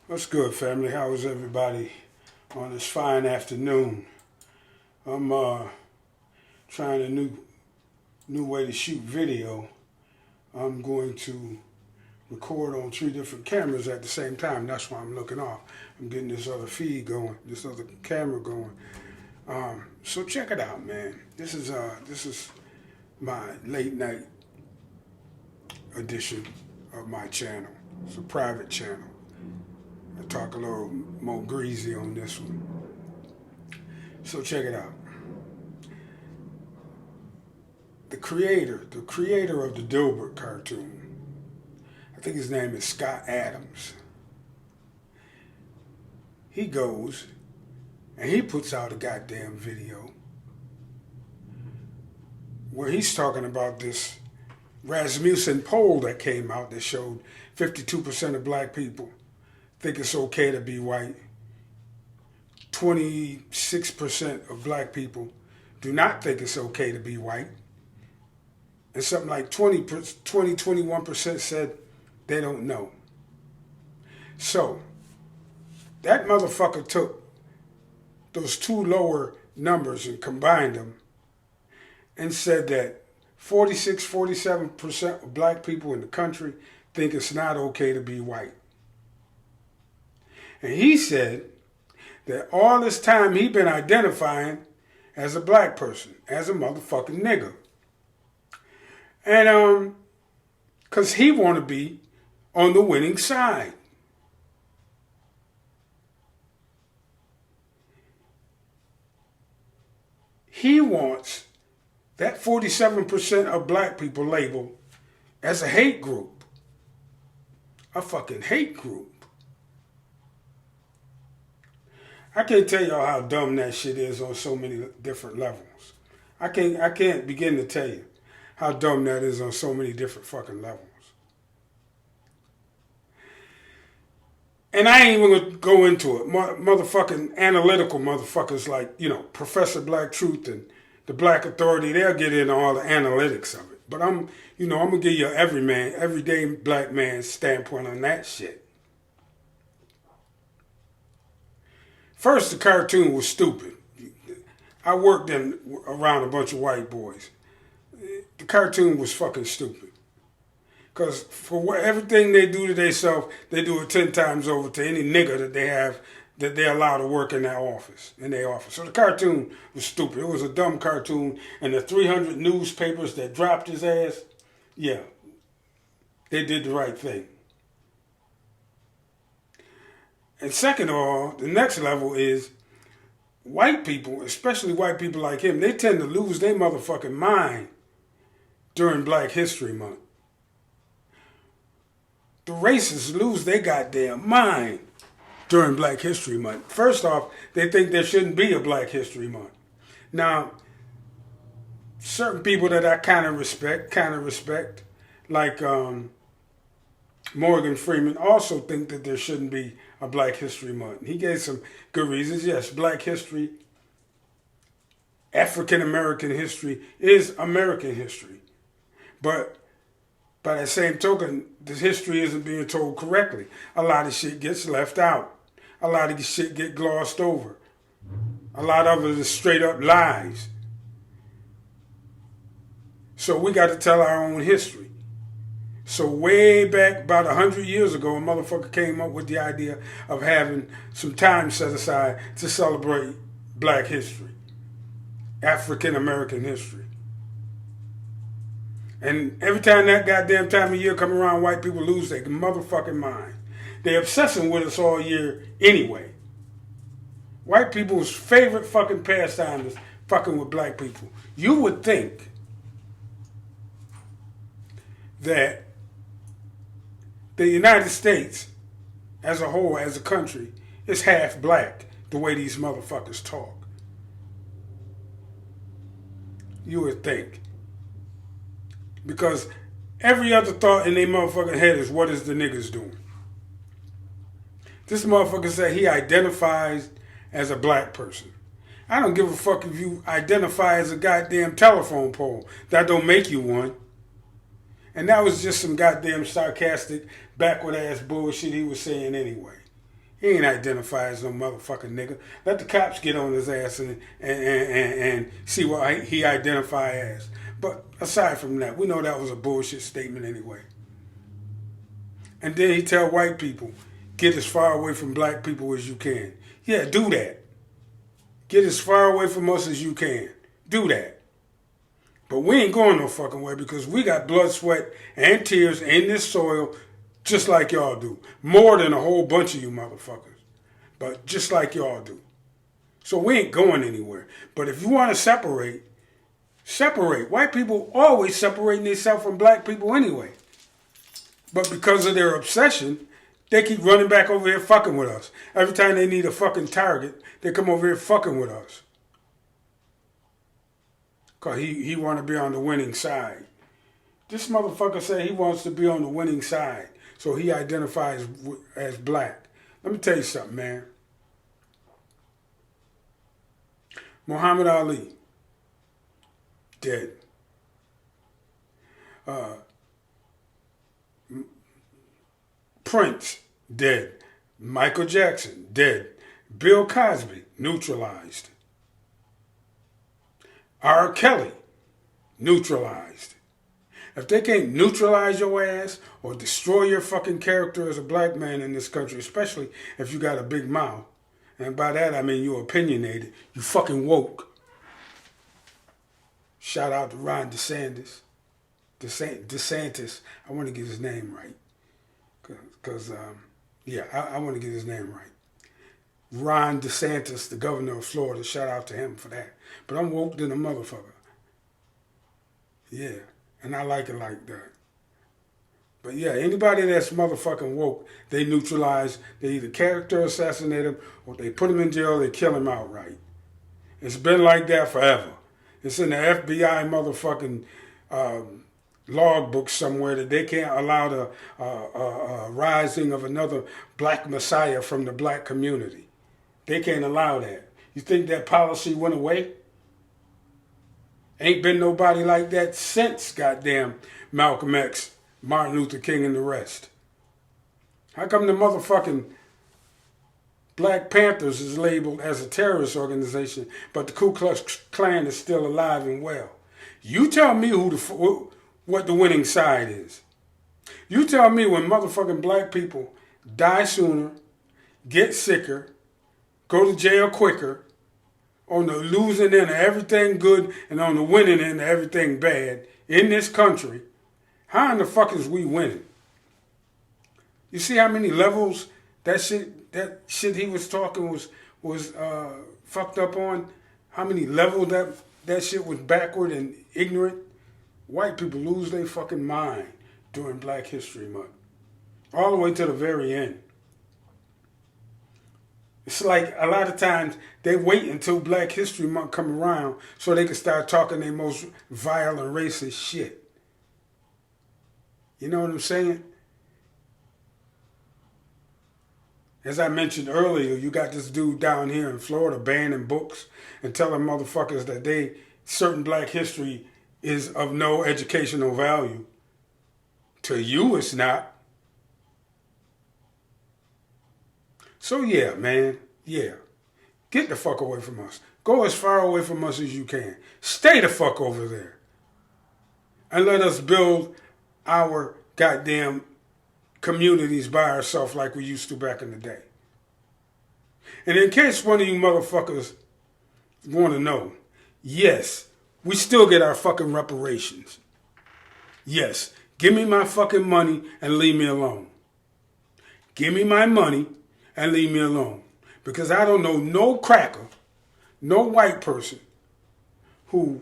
What's good, family? How is everybody on this fine afternoon? I'm trying a new way to shoot video. I'm going to record on 3 different cameras at the same time. That's why I'm looking off. I'm getting this other feed going, this other camera going. So check it out, man. This is my late night edition of my channel. It's a private channel. I talk a little more greasy on this one. So check it out. The creator of the Dilbert cartoon, I think his name is Scott Adams. He goes and he puts out a goddamn video where he's talking about this Rasmussen poll that came out that showed 52% of black people think it's okay to be white. 26% of black people do not think it's okay to be white. And something like 21% said they don't know. So, that motherfucker took those two lower numbers and combined them and said that 47% of black people in the country think it's not okay to be white. And he said that all this time he been identifying as a black person, as a motherfucking nigger. And, cause he want to be on the winning side. He wants that 47% of black people labeled as a hate group. A fucking hate group. I can't tell y'all how dumb that shit is on so many different levels. I can't begin to tell you how dumb that is on so many different fucking levels. And I ain't even gonna go into it. Motherfucking analytical motherfuckers like, Professor Black Truth and the Black Authority, they'll get into all the analytics of it. But I'm gonna give you everyday black man's standpoint on that shit. First, the cartoon was stupid. I worked around a bunch of white boys. The cartoon was fucking stupid. Because for everything they do to themselves, they do it 10 times over to any nigger that they have, that they allow to work in their office. So the cartoon was stupid. It was a dumb cartoon. And the 300 newspapers that dropped his ass, yeah, they did the right thing. And second of all, the next level is white people, especially white people like him, they tend to lose their motherfucking mind during Black History Month. The racists lose their goddamn mind during Black History Month. First off, they think there shouldn't be a Black History Month. Now, certain people that I kind of respect, like Morgan Freeman, also think that there shouldn't be a Black History Month. He gave some good reasons. Yes, Black history, African American history is American history. But by that same token, this history isn't being told correctly. A lot of shit gets left out. A lot of shit get glossed over. A lot of it is straight up lies. So we got to tell our own history. So way back about 100 years ago, a motherfucker came up with the idea of having some time set aside to celebrate Black history, African American history. And every time that goddamn time of year come around, white people lose their motherfucking mind. They're obsessing with us all year anyway. White people's favorite fucking pastime is fucking with black people. You would think that the United States as a whole, as a country, is half black the way these motherfuckers talk. You would think. Because every other thought in their motherfucking head is, what is the niggas doing? This motherfucker said he identifies as a black person. I don't give a fuck if you identify as a goddamn telephone pole. That don't make you one. And that was just some goddamn sarcastic, backward ass bullshit he was saying anyway. He ain't identify as no motherfucking nigga. Let the cops get on his ass and see what he identify as. But aside from that, we know that was a bullshit statement anyway. And then he tell white people, get as far away from black people as you can. Yeah, do that. Get as far away from us as you can. Do that. But we ain't going no fucking way because we got blood, sweat, and tears in this soil just like y'all do. More than a whole bunch of you motherfuckers. But just like y'all do. So we ain't going anywhere. But if you want to separate, separate. White people always separating themselves from black people anyway. But because of their obsession, they keep running back over here fucking with us. Every time they need a fucking target, they come over here fucking with us. Because he want to be on the winning side. This motherfucker said he wants to be on the winning side. So he identifies as black. Let me tell you something, man. Muhammad Ali, dead. Prince, dead. Michael Jackson, dead. Bill Cosby, neutralized. R. Kelly, neutralized. If they can't neutralize your ass or destroy your fucking character as a black man in this country, especially if you got a big mouth, and by that I mean you're opinionated, you fucking woke. Shout out to Ron DeSantis. DeSantis, I want to get his name right. Because, I want to get his name right. Ron DeSantis, the governor of Florida, shout out to him for that. But I'm woke than a motherfucker. Yeah, and I like it like that. But yeah, anybody that's motherfucking woke, they neutralize, they either character assassinate him, or they put him in jail, they kill him outright. It's been like that forever. It's in the FBI motherfucking logbook somewhere that they can't allow the rising of another black messiah from the black community. They can't allow that. You think that policy went away? Ain't been nobody like that since goddamn Malcolm X, Martin Luther King, and the rest. How come the motherfucking Black Panthers is labeled as a terrorist organization, but the Ku Klux Klan is still alive and well? You tell me what the winning side is. You tell me when motherfucking black people die sooner, get sicker, go to jail quicker, on the losing end of everything good and on the winning end of everything bad in this country, how in the fuck is we winning? You see how many levels that shit he was talking was fucked up on? How many levels that shit was backward and ignorant? White people lose their fucking mind during Black History Month. All the way to the very end. It's like a lot of times they wait until Black History Month come around so they can start talking their most vile and racist shit. You know what I'm saying? As I mentioned earlier, you got this dude down here in Florida banning books and telling motherfuckers that certain black history is of no educational value. To you, it's not. So yeah, man, yeah. Get the fuck away from us. Go as far away from us as you can. Stay the fuck over there. And let us build our goddamn communities by ourselves like we used to back in the day. And in case one of you motherfuckers want to know, yes, we still get our fucking reparations. Yes, give me my fucking money and leave me alone. Give me my money and leave me alone. Because I don't know no cracker, no white person who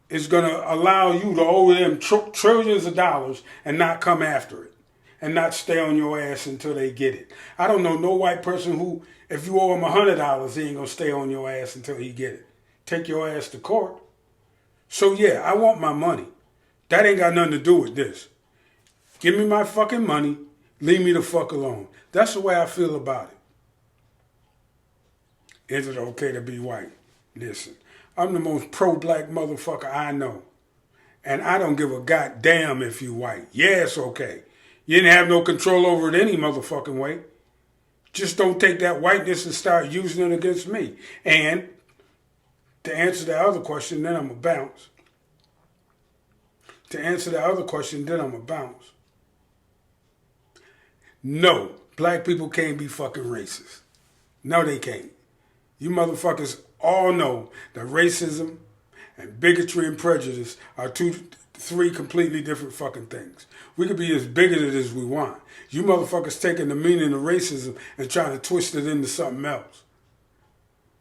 is going to allow you to owe them trillions of dollars and not come after it. And not stay on your ass until they get it. I don't know no white person who, if you owe him $100, he ain't going to stay on your ass until he get it. Take your ass to court. So yeah, I want my money. That ain't got nothing to do with this. Give me my fucking money. Leave me the fuck alone. That's the way I feel about it. Is it okay to be white? Listen, I'm the most pro-black motherfucker I know. And I don't give a goddamn if you white. Yeah, it's okay. You didn't have no control over it any motherfucking way. Just don't take that whiteness and start using it against me. And to answer the other question, then I'm going to bounce. To answer the other question, then I'm going to bounce. No, black people can't be fucking racist. No, they can't. You motherfuckers all know that racism and bigotry and prejudice are three completely different fucking things. We could be as bigoted as we want. You motherfuckers taking the meaning of racism and trying to twist it into something else.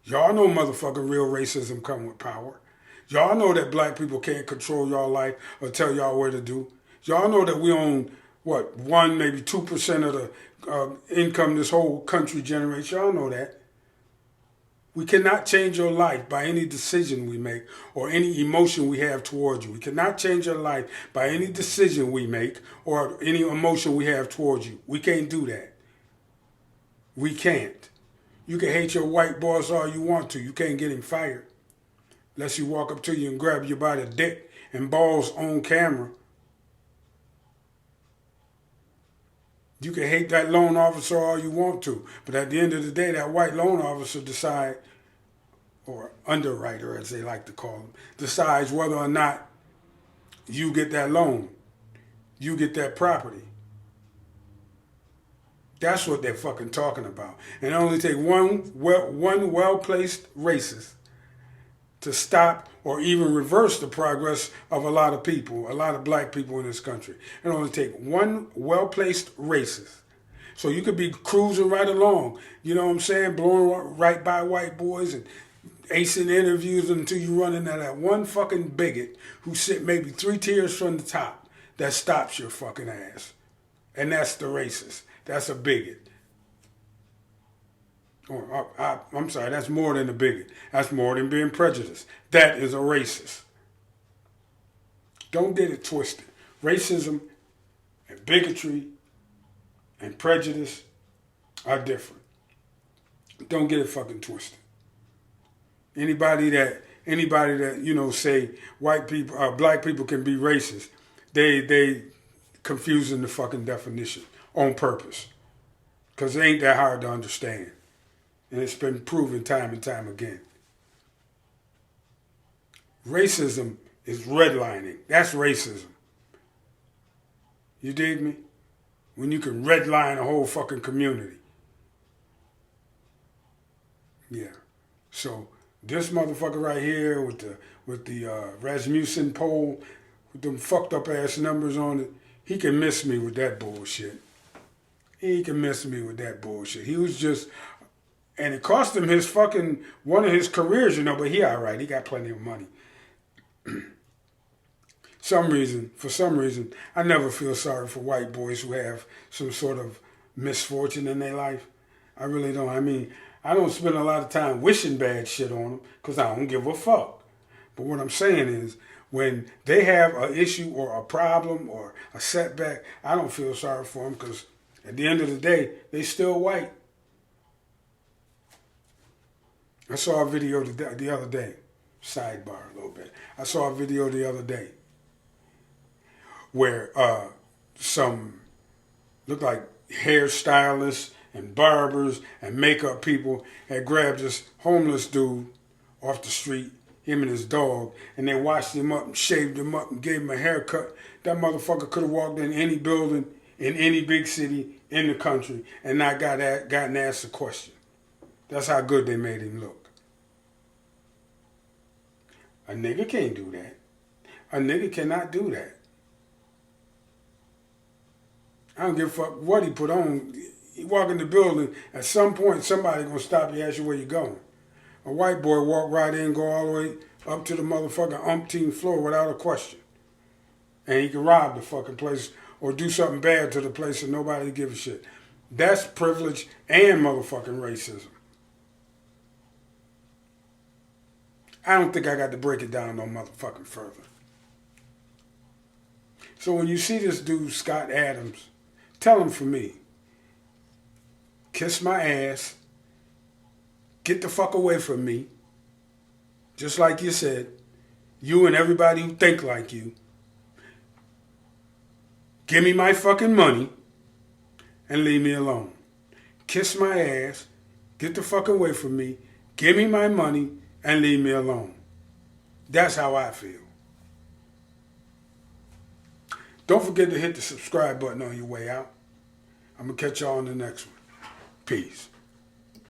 Y'all know motherfucking real racism come with power. Y'all know that black people can't control y'all life or tell y'all what to do. Y'all know that we own, 1, maybe 2% of the income this whole country generates. Y'all know that. We cannot change your life by any decision we make or any emotion we have towards you. We cannot change your life by any decision we make or any emotion we have towards you. We can't do that. We can't. You can hate your white boss all you want to. You can't get him fired. Unless he walk up to you and grab you by the dick and balls on camera. You can hate that loan officer all you want to, but at the end of the day, that white loan officer or underwriter as they like to call him, decides whether or not you get that loan, you get that property. That's what they're fucking talking about. And it only take one well-placed racist to stop or even reverse the progress of a lot of people, a lot of black people in this country. It only take one well-placed racist. So you could be cruising right along, you know what I'm saying, blowing right by white boys and acing interviews until you run into that one fucking bigot who sit maybe 3 tiers from the top that stops your fucking ass. And that's the racist. That's a bigot. I'm sorry, that's more than a bigot. That's more than being prejudiced. That is a racist. Don't get it twisted. Racism and bigotry and prejudice are different. Don't get it fucking twisted. Anybody that say white people, black people can be racist, they confusing the fucking definition on purpose, because it ain't that hard to understand. And it's been proven time and time again. Racism is redlining. That's racism. You dig me? When you can redline a whole fucking community. Yeah. So this motherfucker right here with the Rasmussen poll with them fucked up ass numbers on it, he can miss me with that bullshit. He can miss me with that bullshit. He was just. And it cost him one of his careers, but he all right. He got plenty of money. For some reason, I never feel sorry for white boys who have some sort of misfortune in their life. I really don't. I mean, I don't spend a lot of time wishing bad shit on them because I don't give a fuck. But what I'm saying is, when they have an issue or a problem or a setback, I don't feel sorry for them because at the end of the day, they still white. I saw a video the other day, sidebar a little bit. I saw a video the other day where some looked like hairstylists and barbers and makeup people had grabbed this homeless dude off the street, him and his dog, and they washed him up and shaved him up and gave him a haircut. That motherfucker could have walked in any building in any big city in the country and not gotten asked a question. That's how good they made him look. A nigga can't do that. A nigga cannot do that. I don't give a fuck what he put on. You walk in the building, at some point somebody gonna stop you and ask you where you going. A white boy walk right in, go all the way up to the motherfucking umpteen floor without a question. And he can rob the fucking place or do something bad to the place and nobody give a shit. That's privilege and motherfucking racism. I don't think I got to break it down no motherfucking further. So when you see this dude, Scott Adams, tell him for me, kiss my ass, get the fuck away from me, just like you said, you and everybody who think like you. Give me my fucking money and leave me alone. kiss my ass, get the fuck away from me, give me my money, and leave me alone. That's how I feel. Don't forget to hit the subscribe button on your way out. I'm going to catch y'all on the next one. Peace.